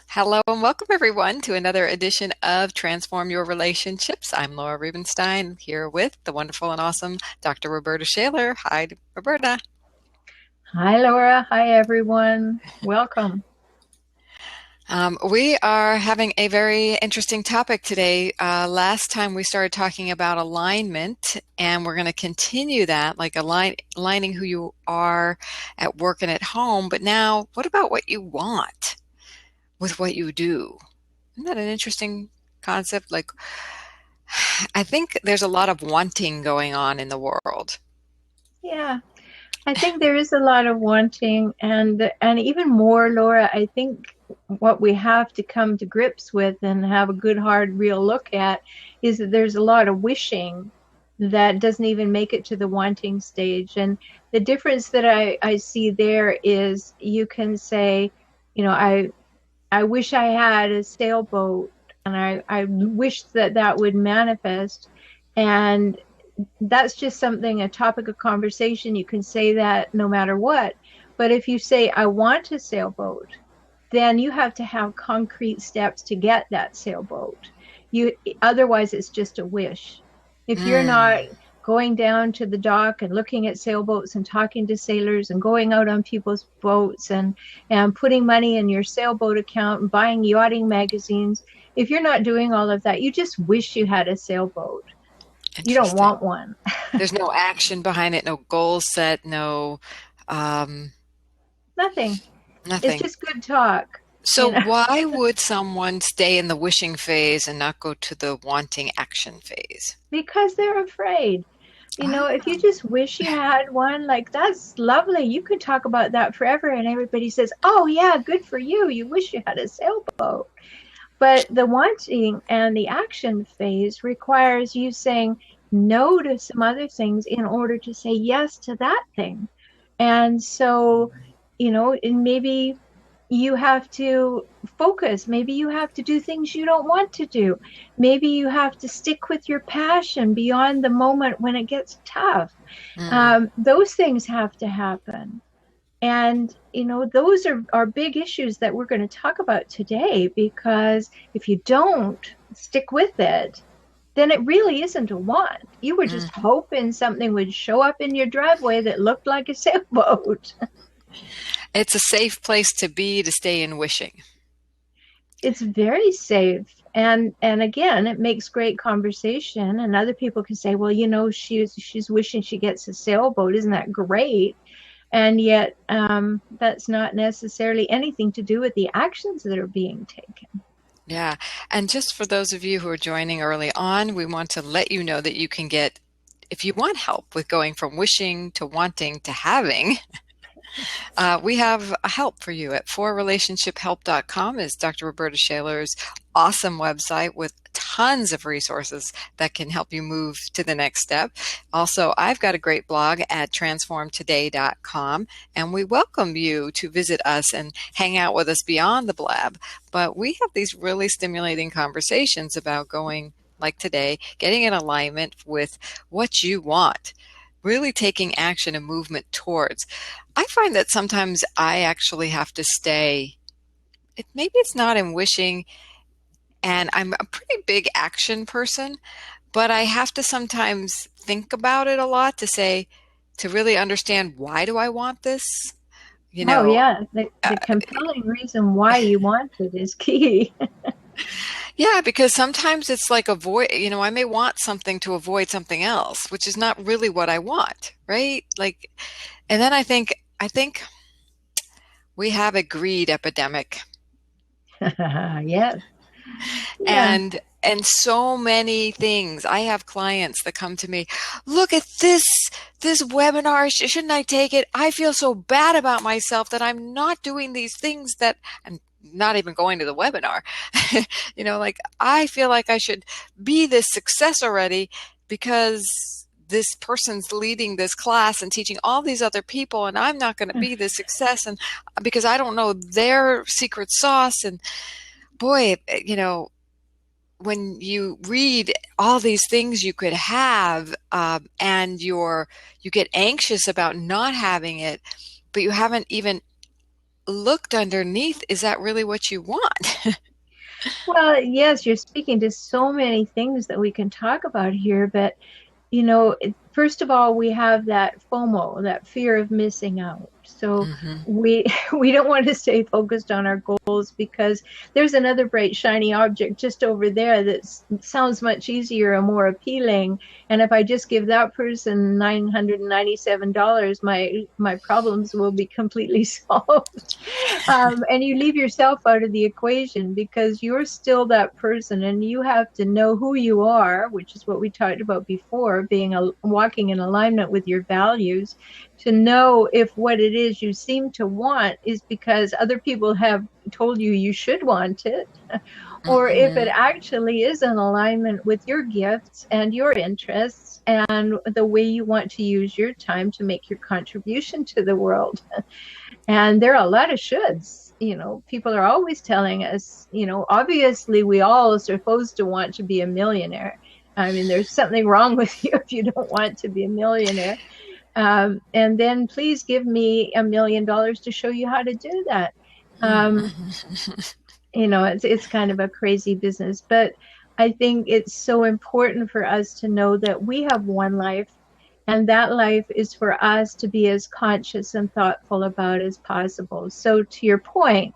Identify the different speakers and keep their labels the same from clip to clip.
Speaker 1: Hello and welcome everyone to another edition of Transform Your Relationships. I'm Laura Rubinstein here with the wonderful and awesome Dr. Rhoberta Shaler. Hi, Rhoberta.
Speaker 2: Hi, Laura. Hi, everyone. Welcome.
Speaker 1: We are having a very interesting topic today. Last time we started talking about alignment, and we're going to continue that, like aligning who you are at work and at home. But now, what about what you want with what you do? Isn't that an interesting concept? Like, I think there's a lot of wanting going on in the world.
Speaker 2: Yeah, I think there is a lot of wanting, and even more, Laura. I think what we have to come to grips with and have a good, hard, real look at is that there's a lot of wishing that doesn't even make it to the wanting stage. And the difference that I see there is you can say, I wish I had a sailboat, and I wish that that would manifest. And that's just something, a topic of conversation. You can say that no matter what. But if you say, I want a sailboat, then you have to have concrete steps to get that sailboat. Otherwise it's just a wish. If you're not
Speaker 1: Mm.
Speaker 2: going down to the dock and looking at sailboats and talking to sailors and going out on people's boats and putting money in your sailboat account and buying yachting magazines, if you're not doing all of that, you just wish you had a sailboat. You don't
Speaker 1: Interesting.
Speaker 2: want one.
Speaker 1: There's no action behind it, no goal set, no um,
Speaker 2: Nothing. It's
Speaker 1: nothing.
Speaker 2: just good talk,
Speaker 1: So
Speaker 2: you know,
Speaker 1: why would someone stay in the wishing phase and not go to the wanting action phase?
Speaker 2: because they're afraid. If
Speaker 1: Ah,
Speaker 2: you just wish you had one, like that's lovely. You could talk about that forever, and everybody says, "Oh, yeah, good for you. You wish you had a sailboat." But the wanting and the action phase requires you saying no to some other things in order to say yes to that thing. And so, and maybe you have to focus. Maybe you have to do things you don't want to do. Maybe you have to stick with your passion beyond the moment when it gets tough.
Speaker 1: mm,
Speaker 2: Those things have to happen. And, those are big issues that we're going to talk about today, because if you don't stick with it, then it really isn't a want. You were just
Speaker 1: mm.
Speaker 2: hoping something would show up in your driveway that looked like a sailboat.
Speaker 1: It's a safe place to be to stay in wishing.
Speaker 2: It's very safe. And again, it makes great conversation. And other people can say, well, she's wishing she gets a sailboat. Isn't that great? And yet, that's not necessarily anything to do with the actions that are being taken.
Speaker 1: Yeah. And just for those of you who are joining early on, we want to let you know that you can get, if you want help with going from wishing to wanting to having, we have a help for you at forrelationshiphelp.com is Dr. Rhoberta Shaler's awesome website with tons of resources that can help you move to the next step. Also, I've got a great blog at transformtoday.com, and we welcome you to visit us and hang out with us beyond the blab. But we have these really stimulating conversations about going, like today, getting in alignment with what you want, really taking action and movement towards. I find that sometimes I actually have to stay, maybe it's not in wishing, and I'm a pretty big action person, but I have to sometimes think about it a lot to say, to really understand, why do I want this? You
Speaker 2: Oh,
Speaker 1: know,
Speaker 2: yeah. The,
Speaker 1: uh,
Speaker 2: the compelling reason why you want it is key.
Speaker 1: yeah, because sometimes it's like avoid, I may want something to avoid something else, which is not really what I want, right? Like, and then I think we have a greed epidemic.
Speaker 2: Yes. Yeah.
Speaker 1: And so many things. I have clients that come to me, look at this webinar, shouldn't I take it? I feel so bad about myself that I'm not doing these things, that I'm not even going to the webinar. Like, I feel like I should be this success already because this person's leading this class and teaching all these other people, and I'm not going to be this success, and because I don't know their secret sauce. And boy, when you read all these things you could have, and you get anxious about not having it, but you haven't even looked underneath, is that really what you want?
Speaker 2: Well, yes, you're speaking to so many things that we can talk about here, but first of all, we have that FOMO, that fear of missing out. So
Speaker 1: Hmm.
Speaker 2: we we don't want to stay focused on our goals because there's another bright shiny object just over there that sounds much easier and more appealing. And if I just give that person $997, my problems will be completely solved. And you leave yourself out of the equation because you're still that person, and you have to know who you are, which is what we talked about before, walking in alignment with your values, to know if what it is you seem to want is because other people have told you you should want it, or if it
Speaker 1: Hmm.
Speaker 2: actually is in alignment with your gifts and your interests and the way you want to use your time to make your contribution to the world. And there are a lot of shoulds. People are always telling us, obviously we all are supposed to want to be a millionaire. I mean, there's something wrong with you if you don't want to be a millionaire. And then please give me $1 million to show you how to do that. Um, it's kind of a crazy business, but I think it's so important for us to know that we have one life, and that life is for us to be as conscious and thoughtful about as possible. So to your point,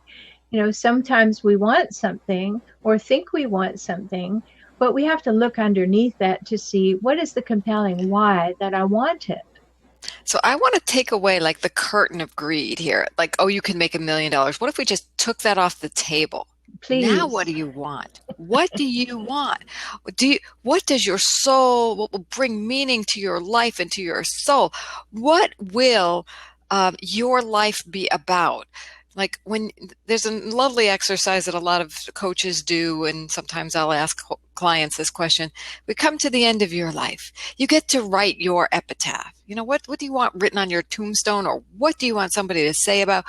Speaker 2: sometimes we want something or think we want something, but we have to look underneath that to see what is the compelling why that I want it.
Speaker 1: So I want to take away like the curtain of greed here. Like, oh, you can make $1 million. What if we just took that off the table? Now, what
Speaker 2: Please.
Speaker 1: do you want? What do you want? What does your soul, what will bring meaning to your life and to your soul? What will your life be about? Like when there's a lovely exercise that a lot of coaches do, and sometimes I'll ask clients this question. We come to the end of your life. You get to write your epitaph. What do you want written on your tombstone, or what do you want somebody to say about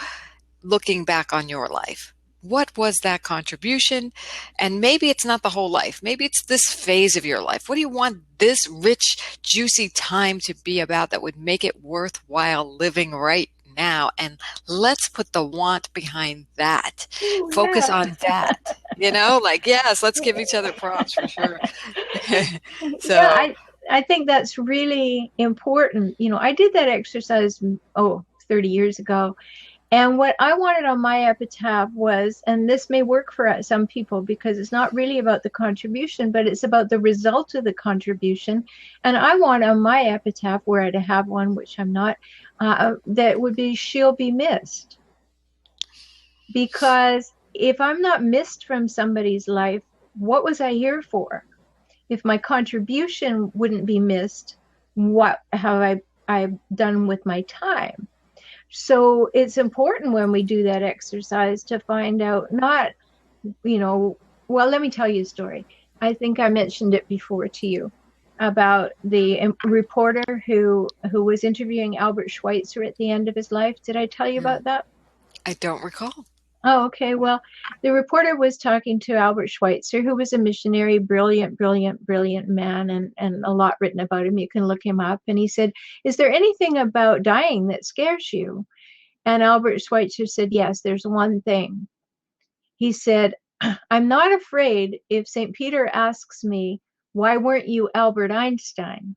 Speaker 1: looking back on your life? What was that contribution? And maybe it's not the whole life. Maybe it's this phase of your life. What do you want this rich, juicy time to be about that would make it worthwhile living right now? And let's put the want behind that.
Speaker 2: Oh,
Speaker 1: Focus
Speaker 2: yeah.
Speaker 1: on that. Yes, let's give each other props for sure.
Speaker 2: Yeah,
Speaker 1: So,
Speaker 2: I think that's really important. I did that exercise, 30 years ago. And what I wanted on my epitaph was, and this may work for some people because it's not really about the contribution, but it's about the result of the contribution. And I want on my epitaph, were I to have one, which I'm not, that would be, she'll be missed. Because if I'm not missed from somebody's life, what was I here for? If my contribution wouldn't be missed, what have I done with my time? So it's important when we do that exercise to find out, not, well, let me tell you a story. I think I mentioned it before to you about the reporter who was interviewing Albert Schweitzer at the end of his life. Did I tell you about that?
Speaker 1: I don't recall.
Speaker 2: Oh, okay. Well, the reporter was talking to Albert Schweitzer, who was a missionary, brilliant, brilliant, brilliant man, and a lot written about him. You can look him up. And he said, "Is there anything about dying that scares you?" And Albert Schweitzer said, "Yes, there's one thing." He said, "I'm not afraid if St. Peter asks me, 'Why weren't you Albert Einstein?'"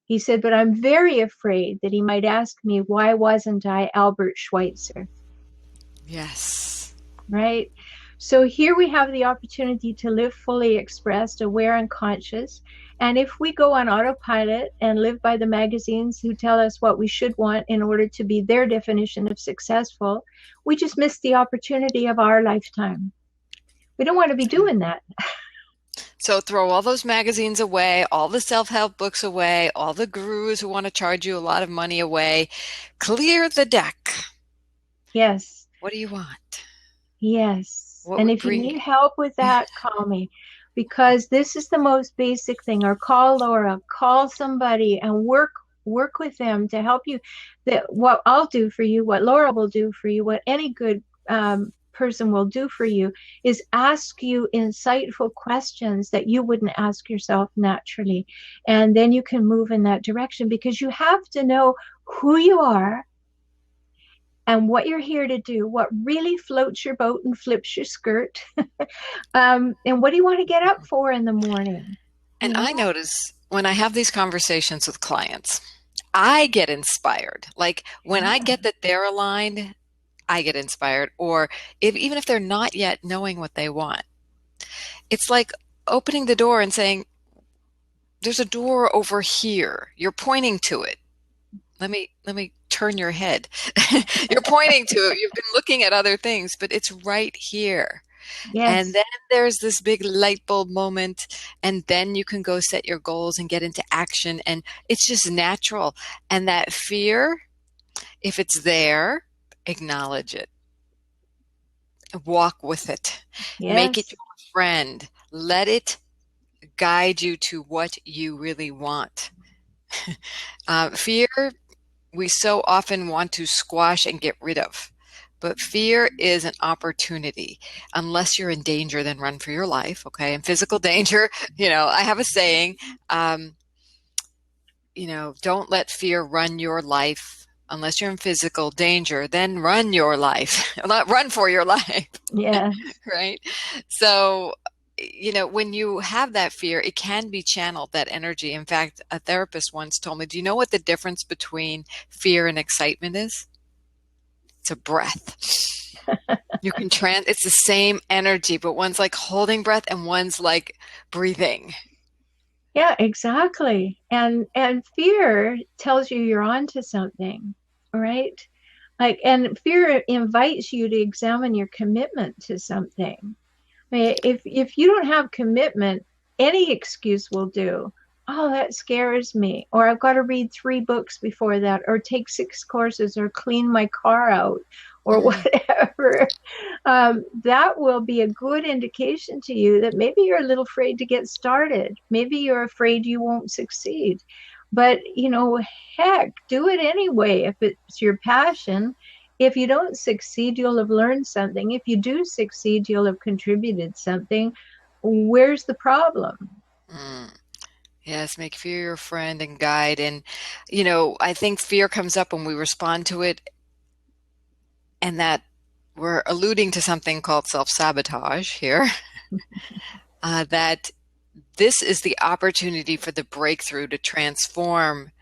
Speaker 2: He said, "But I'm very afraid that he might ask me, 'Why wasn't I Albert Schweitzer?'"
Speaker 1: Yes.
Speaker 2: Right? So here we have the opportunity to live fully expressed, aware, and conscious. And if we go on autopilot and live by the magazines who tell us what we should want in order to be their definition of successful, we just miss the opportunity of our lifetime. We don't want to be doing that.
Speaker 1: So throw all those magazines away, all the self-help books away, all the gurus who want to charge you a lot of money away. Clear the deck.
Speaker 2: Yes.
Speaker 1: What do you want?
Speaker 2: Yes.
Speaker 1: What
Speaker 2: And
Speaker 1: would
Speaker 2: if you
Speaker 1: bring
Speaker 2: need help with that, call me, because this is the most basic thing. Or call Laura, call somebody, and work with them to help you. That what I'll do for you, what Laura will do for you, what any good person will do for you, is ask you insightful questions that you wouldn't ask yourself naturally. And then you can move in that direction, because you have to know who you are and what you're here to do, what really floats your boat and flips your skirt, and what do you want to get up for in the morning?
Speaker 1: And
Speaker 2: You
Speaker 1: I
Speaker 2: know?
Speaker 1: notice when I have these conversations with clients, I get inspired. Like when I
Speaker 2: Yeah.
Speaker 1: get that they're aligned, I get inspired. Or even if they're not yet knowing what they want, it's like opening the door and saying, there's a door over here. You're pointing to it. Let me turn your head. You're pointing to it. You've been looking at other things, but it's right here. And
Speaker 2: Yes.
Speaker 1: then there's this big light bulb moment, and then you can go set your goals and get into action. And it's just natural. And that fear, if it's there, acknowledge it, walk with it, make it
Speaker 2: Yes.
Speaker 1: your friend, let it guide you to what you really want. Fear, we so often want to squash and get rid of. But fear is an opportunity. Unless you're in danger, then run for your life. Okay. And physical danger, I have a saying, um, don't let fear run your life. Unless you're in physical danger, then run your life. Not run for your life.
Speaker 2: Yes.
Speaker 1: Right. So, when you have that fear, it can be channeled, that energy. In fact, a therapist once told me, do you know what the difference between fear and excitement is? It's a breath. It's the same energy, but one's like holding breath and one's like breathing.
Speaker 2: Yeah, exactly. And fear tells you you're onto something, right? Like, and fear invites you to examine your commitment to something. I mean, if you don't have commitment, any excuse will do. Oh, that scares me. Or I've got to read 3 books before that, or take 6 courses, or clean my car out, or
Speaker 1: Mm.
Speaker 2: whatever. That will be a good indication to you that maybe you're a little afraid to get started. Maybe you're afraid you won't succeed. But, heck, do it anyway if it's your passion. If you don't succeed, you'll have learned something. If you do succeed, you'll have contributed something. Where's the problem?
Speaker 1: Mm. Yes, make fear your friend and guide. And, I think fear comes up when we respond to it, and that we're alluding to something called self-sabotage here. That this is the opportunity for the breakthrough to transform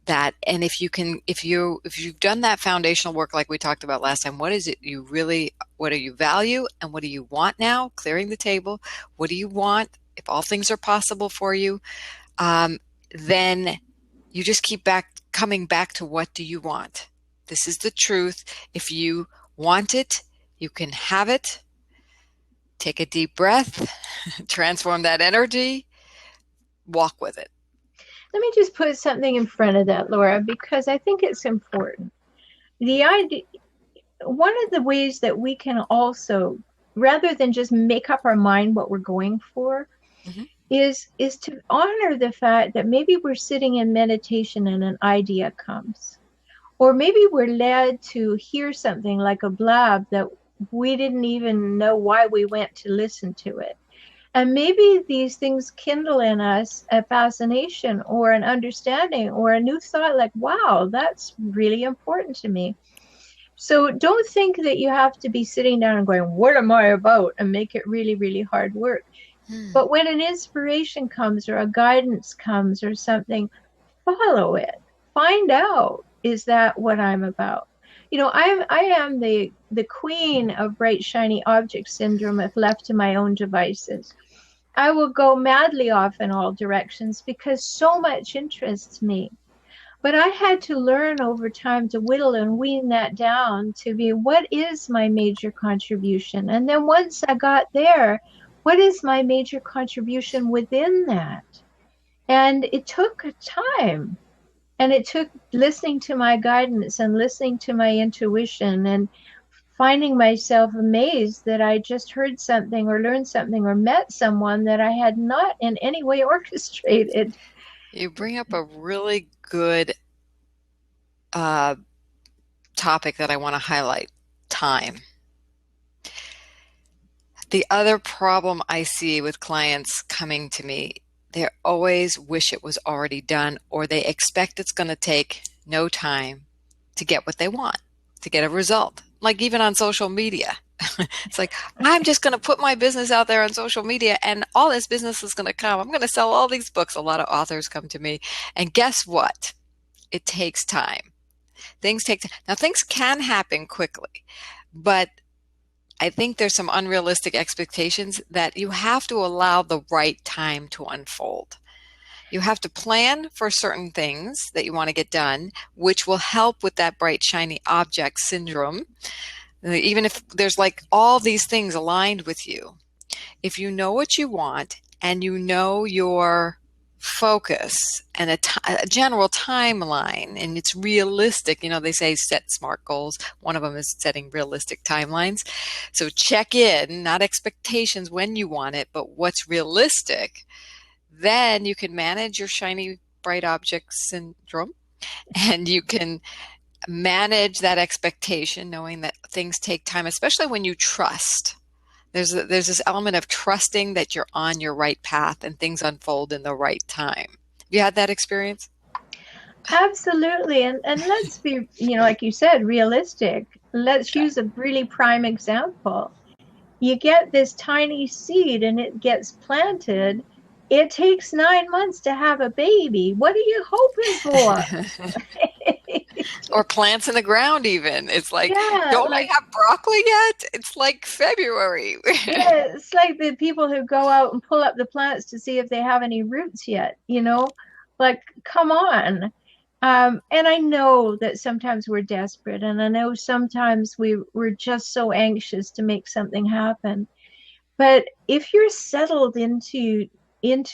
Speaker 1: that. And if you've done that foundational work like we talked about last time, what do you value and what do you want now? Clearing the table. What do you want? If all things are possible for you, then you just keep coming back to what do you want? This is the truth. If you want it, you can have it. Take a deep breath, transform that energy, walk with it.
Speaker 2: Let me just put something in front of that, Laura, because I think it's important. The idea, one of the ways that we can also, rather than just make up our mind what we're going for,
Speaker 1: Mhm.
Speaker 2: is to honor the fact that maybe we're sitting in meditation and an idea comes. Or maybe we're led to hear something like a blab that we didn't even know why we went to listen to it. And maybe these things kindle in us a fascination or an understanding or a new thought like, wow, that's really important to me. So don't think that you have to be sitting down and going, what am I about? And make it really, really hard work.
Speaker 1: Hmm.
Speaker 2: But when an inspiration comes or a guidance comes or something, follow it. Find out, is that what I'm about? I am the queen of bright shiny object syndrome if left to my own devices. I will go madly off in all directions because so much interests me. But I had to learn over time to whittle and wean that down to be, what is my major contribution? And then once I got there, what is my major contribution within that? And it took time. And it took listening to my guidance and listening to my intuition and finding myself amazed that I just heard something or learned something or met someone that I had not in any way orchestrated.
Speaker 1: You bring up a really good uh, topic that I want to highlight: time. The other problem I see with clients coming to me, they always wish it was already done, or they expect it's going to take no time to get what they want. to get a result. Like even on social media. It's like, I'm just going to put my business out there on social media and all this business is going to come. I'm going to sell all these books. A lot of authors come to me. And guess what? It takes time. Things take time. Now, things can happen quickly, but I think there's some unrealistic expectations that you have to allow the right time to unfold. You have to plan for certain things that you want to get done, which will help with that bright, shiny object syndrome. Even if there's like all these things aligned with you, if you know what you want and you know your focus and a general timeline and it's realistic, they say set smart goals. One of them is setting realistic timelines. So check in, not expectations when you want it, but what's realistic. Then you can manage your shiny bright object syndrome and you can manage that expectation, knowing that things take time, especially when you trust. There's this element of trusting that you're on your right path and things unfold in the right time. Have you had that experience?
Speaker 2: Absolutely. And let's be, like you said, realistic. Let's use a really prime example. You get this tiny seed and it gets planted. It takes 9 months to have a baby. What are you hoping for?
Speaker 1: Or plants in the ground even. It's like,
Speaker 2: Yeah,
Speaker 1: don't I have broccoli yet? It's like February.
Speaker 2: yeah, it's like the people who go out and pull up the plants to see if they have any roots yet, Like, come on. And I know that sometimes we're desperate, and I know sometimes we're just so anxious to make something happen. But if you're settled into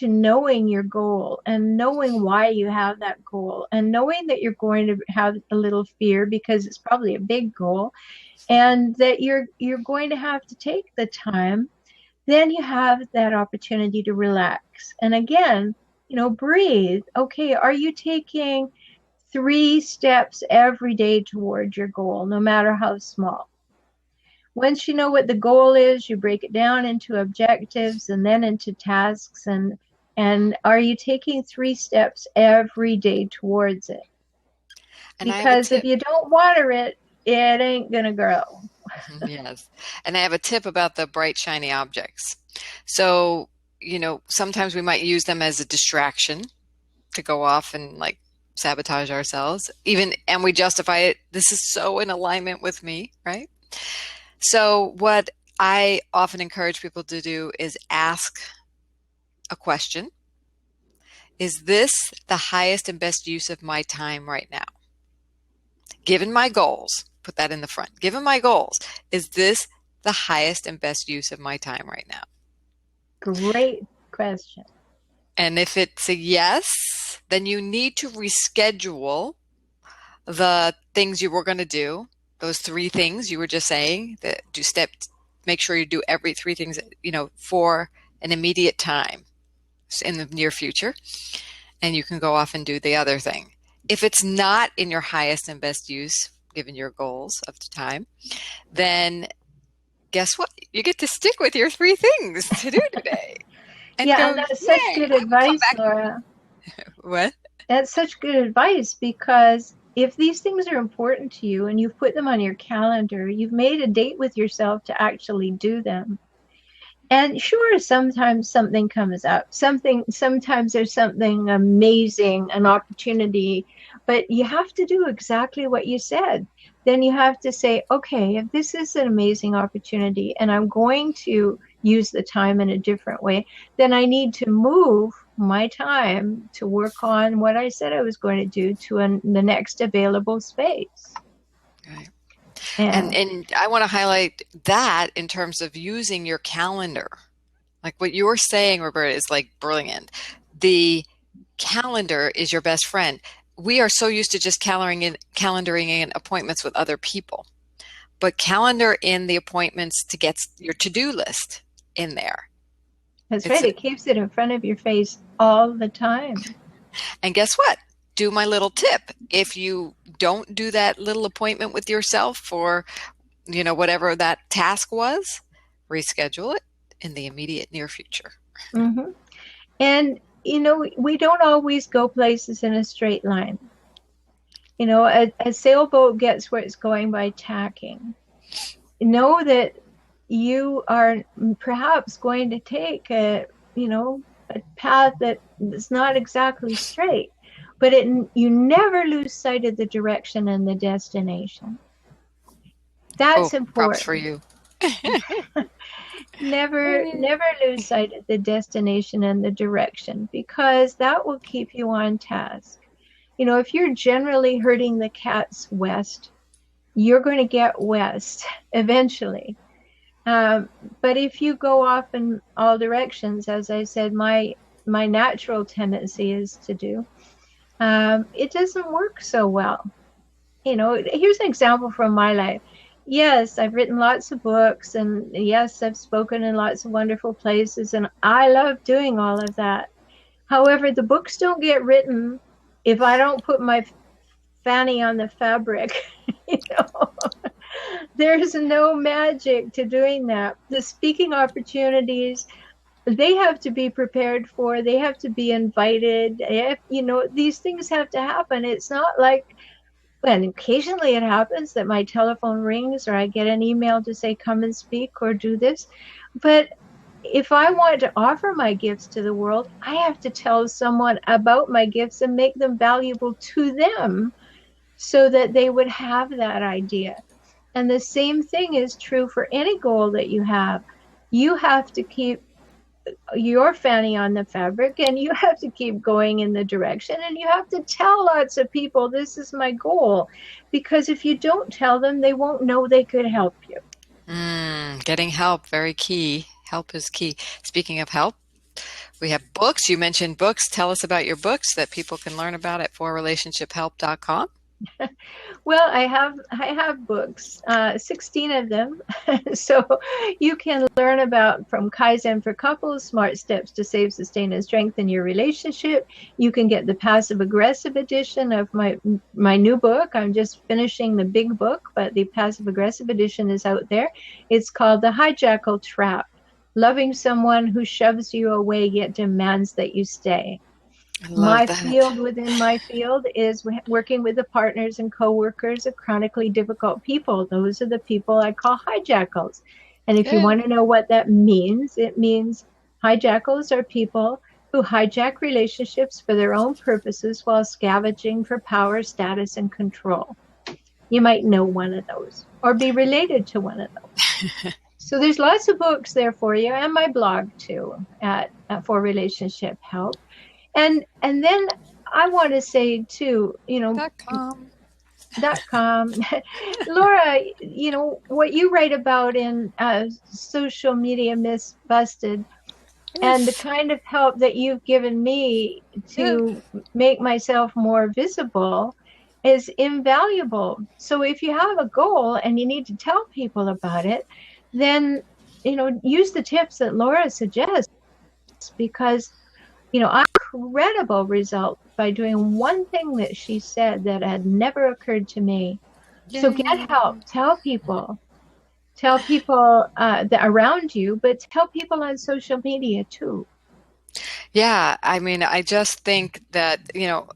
Speaker 2: knowing your goal and knowing why you have that goal and knowing that you're going to have a little fear because it's probably a big goal and that you're going to have to take the time, then you have that opportunity to relax. And again, breathe. Okay, are you taking 3 steps every day toward your goal, no matter how small? Once you know what the goal is, you break it down into objectives and then into tasks. And are you taking 3 steps every day towards it?
Speaker 1: And I have a
Speaker 2: Because if
Speaker 1: tip.
Speaker 2: you don't water it, it ain't going to grow.
Speaker 1: Yes. And I have a tip about the bright, shiny objects. So, sometimes we might use them as a distraction to go off and like sabotage ourselves, and we justify it. This is so in alignment with me, right? So what I often encourage people to do is ask a question. Is this the highest and best use of my time right now? Given my goals, put that in the front. Given my goals, is this the highest and best use of my time right now?
Speaker 2: Great question.
Speaker 1: And if it's a yes, then you need to reschedule the things you were going to do. Those 3 things you were just saying, that make sure you do every 3 things, for an immediate time in the near future. And you can go off and do the other thing. If it's not in your highest and best use, given your goals of the time, then guess what? You get to stick with your 3 things to do today. And
Speaker 2: Yeah,
Speaker 1: go,
Speaker 2: and that's such
Speaker 1: yay,
Speaker 2: good
Speaker 1: I will come
Speaker 2: advice,
Speaker 1: back.
Speaker 2: Laura.
Speaker 1: What?
Speaker 2: That's such good advice because if these things are important to you and you've put them on your calendar, you've made a date with yourself to actually do them. And sure, sometimes something comes up. Sometimes there's something amazing, an opportunity, but you have to do exactly what you said. Then you have to say, okay, if this is an amazing opportunity and I'm going to use the time in a different way, then I need to move my time to work on what I said I was going to do to the next available space.
Speaker 1: Right.
Speaker 2: And
Speaker 1: And I want to highlight that in terms of using your calendar. Like what you were saying, Roberta, is like brilliant. The calendar is your best friend. We are so used to just calendaring in appointments with other people, but calendar in the appointments to get your to-do list in there.
Speaker 2: that's
Speaker 1: It's
Speaker 2: right. It keeps it in front of your face all the time.
Speaker 1: And guess what? Do my little tip. If you don't do that little appointment with yourself for, whatever that task was, reschedule it in the immediate near future.
Speaker 2: Mm-hmm. And, we don't always go places in a straight line. A sailboat gets where it's going by tacking. Know that you are perhaps going to take a path that is not exactly straight, but you never lose sight of the direction and the destination.
Speaker 1: Oh,
Speaker 2: That's
Speaker 1: props for
Speaker 2: important.
Speaker 1: you.
Speaker 2: Never lose sight of the destination and the direction, because that will keep you on task. If you're generally herding the cats west, you're going to get west eventually. Um, but if you go off in all directions, as I said, my natural tendency is to do, it doesn't work so well. Here's an example from my life. Yes, I've written lots of books, and yes, I've spoken in lots of wonderful places, and I love doing all of that. However, the books don't get written if I don't put my fanny on the fabric. you know, there's no magic to doing that. The speaking opportunities, they have to be prepared for, they have to be invited. These things have to happen. It's not like, and occasionally it happens that my telephone rings or I get an email to say, come and speak or do this. But if I want to offer my gifts to the world, I have to tell someone about my gifts and make them valuable to them so that they would have that idea. And the same thing is true for any goal that you have. You have to keep your fanny on the fabric, and you have to keep going in the direction, and you have to tell lots of people this is my goal, because if you don't tell them, they won't know they could help you.
Speaker 1: Getting help, very key. Help is key. Speaking of help, we have books. You mentioned books. Tell us about your books that people can learn about at forrelationshiphelp.com.
Speaker 2: Well, I have books, 16 of them. So you can learn about from Kaizen for Couples, Smart Steps to Save, Sustain, and Strengthen Your Relationship. You can get the passive aggressive edition of my new book. I'm just finishing the big book, but the passive aggressive edition is out there. It's called The Hijackal Trap: Loving Someone Who Shoves You Away Yet Demands That You Stay.
Speaker 1: I love
Speaker 2: My
Speaker 1: that.
Speaker 2: field within my field is working with the partners and coworkers of chronically difficult people. Those are the people I call hijackals. And if you
Speaker 1: Yeah.
Speaker 2: want to know what that means, it means hijackals are people who hijack relationships for their own purposes while scavenging for power, status, and control. You might know one of those or be related to one of those. So there's lots of books there for you, and my blog too for relationship help. And then I want to say too,
Speaker 1: .com.
Speaker 2: .com. Laura, what you write about in Social Media Miss Busted, and the
Speaker 1: Oof.
Speaker 2: kind of help that you've given me
Speaker 1: Yeah.
Speaker 2: to make myself more visible is invaluable. So if you have a goal and you need to tell people about it, then use the tips that Laura suggests, because incredible result by doing one thing that she said that had never occurred to me. So get
Speaker 1: Yay.
Speaker 2: help. Tell people that around you, but tell people on social media too.
Speaker 1: Yeah, I mean, I just think that,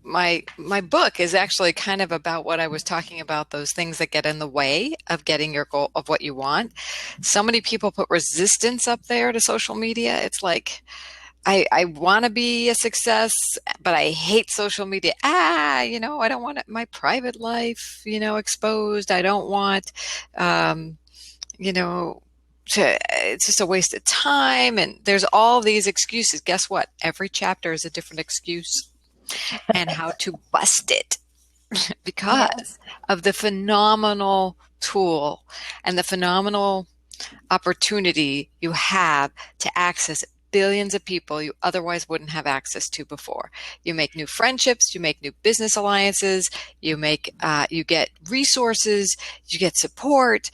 Speaker 1: my book is actually kind of about what I was talking about, those things that get in the way of getting your goal of what you want. So many people put resistance up there to social media. It's like, I want to be a success, but I hate social media. I don't want my private life, exposed. I don't want, um, you know, it's just a waste of time. And there's all these excuses. Guess what? Every chapter is a different excuse and how to bust it
Speaker 2: Yeah.
Speaker 1: because of the phenomenal tool and the phenomenal opportunity you have to access billions of people you otherwise wouldn't have access to before. You make new friendships, you make new business alliances, you get resources, you get support.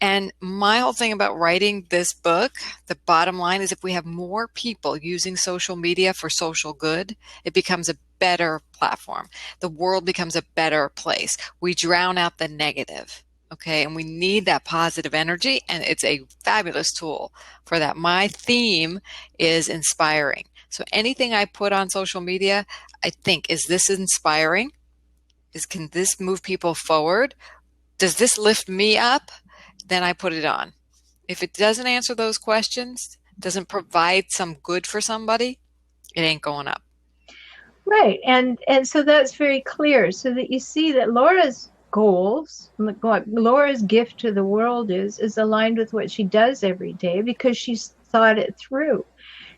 Speaker 1: And my whole thing about writing this book, the bottom line is if we have more people using social media for social good, it becomes a better platform. The world becomes a better place. We drown out the negative. Okay. And we need that positive energy. And it's a fabulous tool for that. My theme is inspiring. So anything I put on social media, I think, is this inspiring? is, can this move people forward? Does this lift me up? Then I put it on. If it doesn't answer those questions, doesn't provide some good for somebody, it ain't going up.
Speaker 2: Right. And so that's very clear, so that you see that Laura's goals, what Laura's gift to the world is aligned with what she does every day because she's thought it through.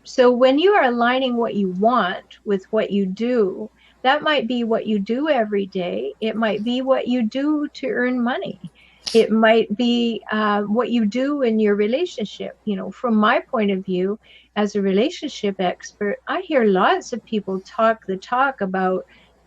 Speaker 2: So when you are aligning what you want with what you do, that might be what you do every day. It might be what you do to earn money. It might be what you do in your relationship. You know, from my point of view, as a relationship expert, I hear lots of people talk the talk about,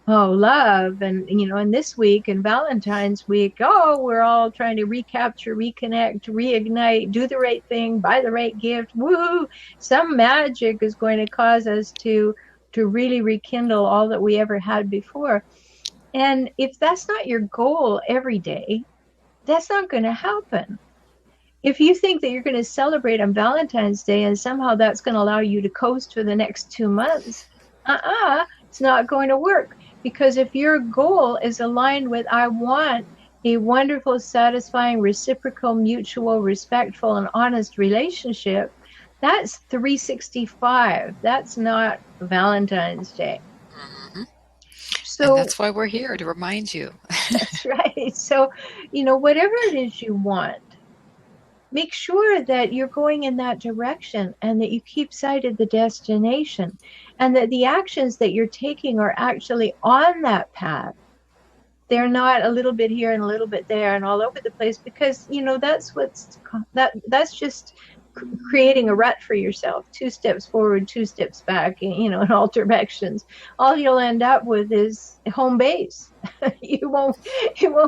Speaker 2: oh, love. And, you know, and this week and Valentine's week, oh, we're all trying to recapture, reconnect, reignite, do the right thing, buy the right gift. Woohoo! Some magic is going to cause us to really rekindle all that we ever had before. And if that's not your goal every day, that's not going to happen. If you think that you're going to celebrate on Valentine's Day and somehow that's going to allow you to coast for the next 2 months, it's not going to work. Because if your goal is aligned with, I want a wonderful, satisfying, reciprocal, mutual, respectful, and honest relationship, that's 365. That's not Valentine's Day.
Speaker 1: Mm-hmm. And
Speaker 2: So
Speaker 1: that's why we're here, to remind you.
Speaker 2: that's right. So, you know, whatever it is you want, make sure that you're going in that direction and that you keep sight of the destination and that the actions that you're taking are actually on that path. They're not a little bit here and a little bit there and all over the place, because, you know, that's just creating a rut for yourself. 2 steps forward, 2 steps back, you know, in all directions. All you'll end up with is home base. you won't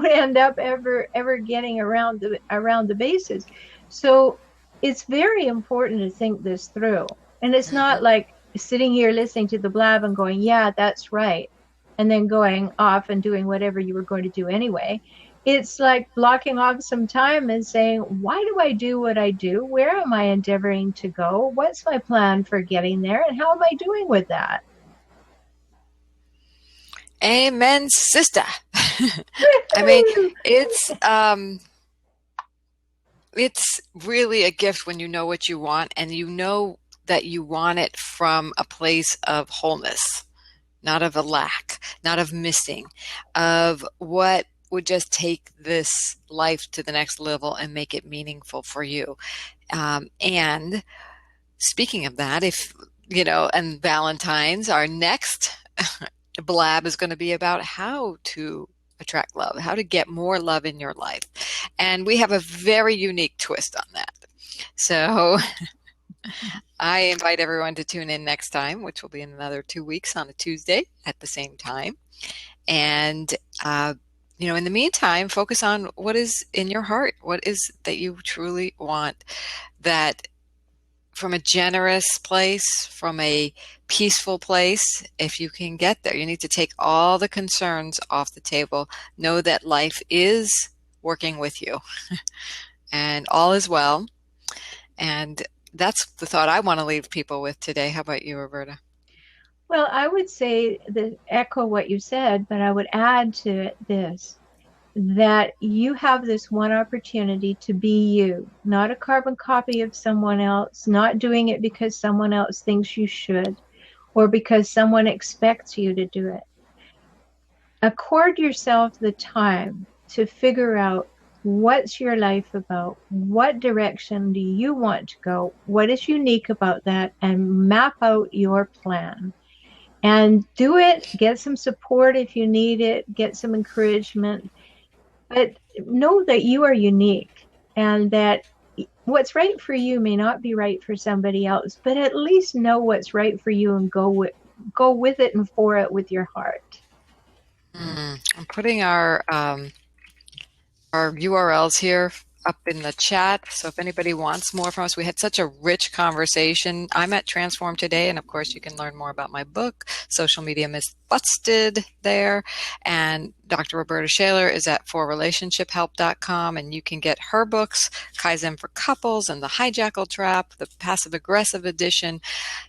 Speaker 2: end up ever getting around the bases. So it's very important to think this through. And it's not like sitting here listening to the blab and going, yeah, that's right, and then going off and doing whatever you were going to do anyway. It's like blocking off some time and saying, why do I do what I do? Where am I endeavoring to go? What's my plan for getting there? And how am I doing with that?
Speaker 1: Amen, sister. I mean, it's really a gift when you know what you want, and you know that you want it from a place of wholeness, not of a lack, not of missing, of what would just take this life to the next level and make it meaningful for you. And speaking of that, if, you know, and Valentine's, our next blab is going to be about how to attract love, how to get more love in your life. And we have a very unique twist on that. So I invite everyone to tune in next time, which will be in another 2 weeks on a Tuesday at the same time. And, you know, in the meantime, focus on what is in your heart. What is that you truly want, that from a generous place, from a peaceful place, if you can get there. You need to take all the concerns off the table. Know that life is working with you and all is well. And that's the thought I want to leave people with today. How about you, Rhoberta?
Speaker 2: Well, I would say echo what you said, but I would add to it this, that you have this one opportunity to be you, not a carbon copy of someone else, not doing it because someone else thinks you should or because someone expects you to do it. Accord yourself the time to figure out, what's your life about? What direction do you want to go? What is unique about that? And map out your plan. And do it. Get some support if you need it. Get some encouragement. But know that you are unique and that what's right for you may not be right for somebody else. But at least know what's right for you and go with it and for it with your heart.
Speaker 1: I'm putting our URLs here up in the chat. So if anybody wants more from us, we had such a rich conversation. I'm at Transform Today, and of course you can learn more about my book, Social Media Myths Busted, there. And Dr. Rhoberta Shaler is at forrelationshiphelp.com, and you can get her books, Kaizen for Couples and The Hijackal Trap, the Passive Aggressive Edition.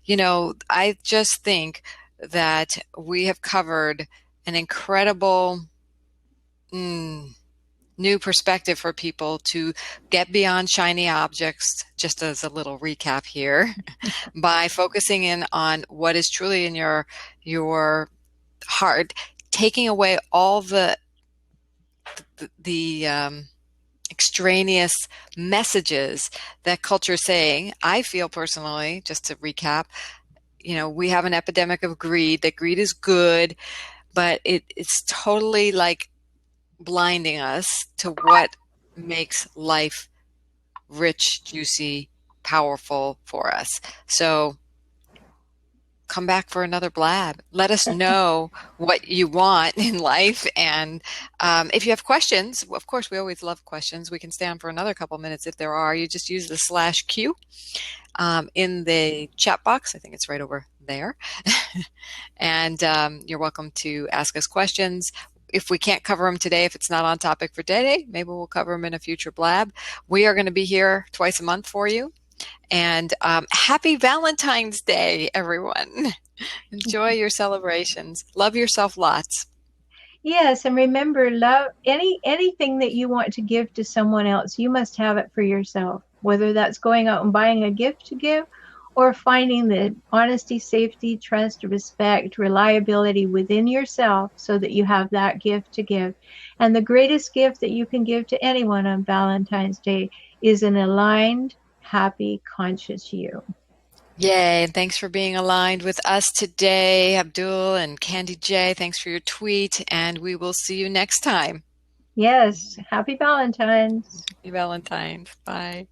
Speaker 1: You know, I just think that we have covered an incredible Mm, new perspective for people to get beyond shiny objects, just as a little recap here, by focusing in on what is truly in your heart, taking away all the extraneous messages that culture is saying. I feel personally, just to recap, we have an epidemic of greed, that greed is good, but it's totally like blinding us to what makes life rich, juicy, powerful for us. So come back for another blab. Let us know what you want in life. And if you have questions, of course, we always love questions. We can stay on for another couple minutes if there are. You just use the /Q in the chat box. I think it's right over there. And you're welcome to ask us questions. If we can't cover them today, if it's not on topic for today, maybe we'll cover them in a future blab. We are going to be here twice a month for you. And happy Valentine's Day, everyone. Enjoy your celebrations. Love yourself lots.
Speaker 2: Yes, and remember, love anything that you want to give to someone else, you must have it for yourself. Whether that's going out and buying a gift to give or finding the honesty, safety, trust, respect, reliability within yourself so that you have that gift to give. And the greatest gift that you can give to anyone on Valentine's Day is an aligned, happy, conscious you.
Speaker 1: Yay, and thanks for being aligned with us today, Abdul and Candy J. Thanks for your tweet, and we will see you next time.
Speaker 2: Yes, happy Valentine's.
Speaker 1: Happy Valentine's. Bye.